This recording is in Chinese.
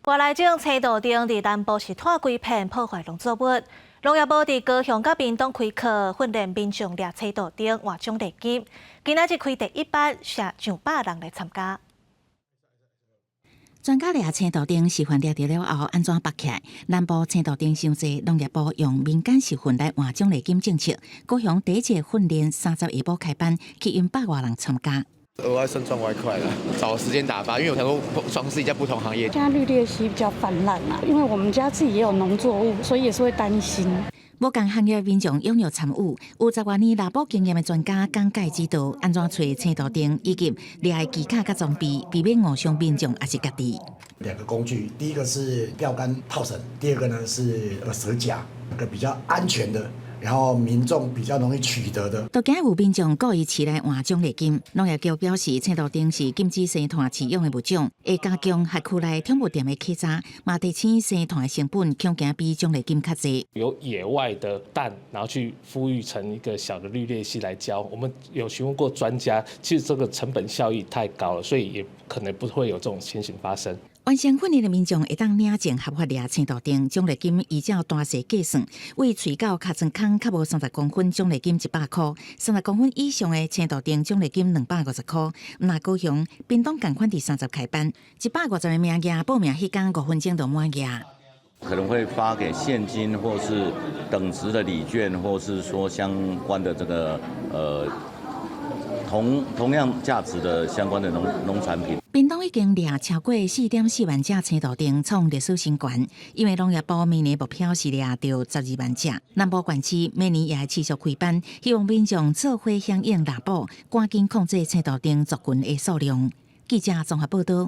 外来种青豆丁伫南部是拖几片破坏农作物。农业部伫高雄甲屏东开课，训练民众掠青豆丁换奖励金。今仔日开第一班，上100人来参加。专家掠青豆丁示范掠着了后，安怎拔起来？南部青豆丁伤济，农业部用民间示范来换奖励金政策。高雄第一届训练30下晡开班，吸引100多人参加。额外胜算外快了，找时间打发，因为我想说从事一下不同行业。现在绿鬣蜥比较泛滥啊，因为我们家自己也有农作物，所以也是会担心。无共行业民众踊跃参与，有10多年拿宝经验的专家讲解指导，安怎找青豆丁以及猎的技巧甲装备，避免误伤民众也是家己。2个工具，第一个是钓竿套绳，第二个呢是蛇夹，一个比较安全的。然后民众比较容易取得的。都惊有民众故意饲来换奖励金。农业局表示，青豆丁是禁止生团饲养的物种，会加强辖区内宠物店的稽查，嘛提醒生团的成本恐惊比奖励金较济。由野外的蛋，然后去孵育成一个小的绿鬣蜥来教。我们有询问过专家，其实这个成本效益太高了，所以也可能不会有这种情形发生。完成训练的民众会当领证合法掠青豆丁，奖励金依照大小计算，为喙到尻川孔较无30公分奖励金100块，30公分以上的青豆丁奖励金250块。那高雄、屏东同款第30开班，150个名额报名迄天5分钟就满额。可能会发给现金，或是等值的礼券，或是说相关的这个同样价值的相关的农产品。屏东已经掠超过4.4万只青豆丁，创历史新高。因为农业部明年目标是掠到12万只。南部县市明年也会持续开班，希望民众做伙响应拉布，赶紧控制青豆丁族群的数量。记者综合报道。